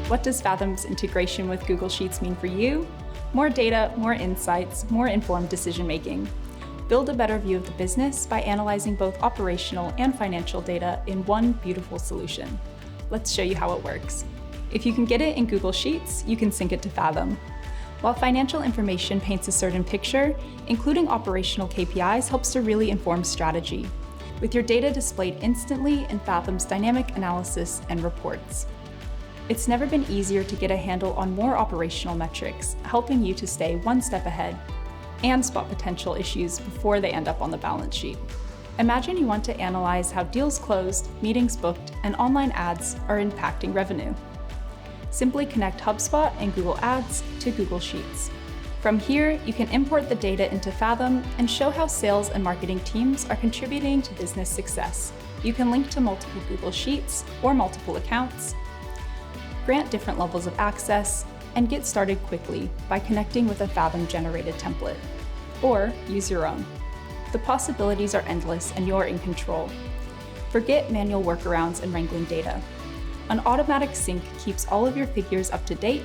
What does Fathom's integration with Google Sheets mean for you? More data, more insights, more informed decision-making. Build a better view of the business by analyzing both operational and financial data in one beautiful solution. Let's show you how it works. If you can get it in Google Sheets, you can sync it to Fathom. While financial information paints a certain picture, including operational KPIs helps to really inform strategy, with your data displayed instantly in Fathom's dynamic analysis and reports. It's never been easier to get a handle on more operational metrics, helping you to stay one step ahead and spot potential issues before they end up on the balance sheet. Imagine you want to analyze how deals closed, meetings booked, and online ads are impacting revenue. Simply connect HubSpot and Google Ads to Google Sheets. From here, you can import the data into Fathom and show how sales and marketing teams are contributing to business success. You can link to multiple Google Sheets or multiple accounts, grant different levels of access, and get started quickly by connecting with a Fathom-generated template, or use your own. The possibilities are endless and you're in control. Forget manual workarounds and wrangling data. An automatic sync keeps all of your figures up to date,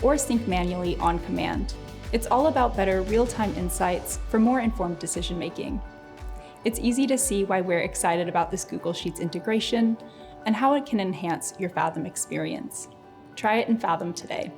or sync manually on command. It's all about better real-time insights for more informed decision-making. It's easy to see why we're excited about this Google Sheets integration and how it can enhance your Fathom experience. Try it in Fathom today.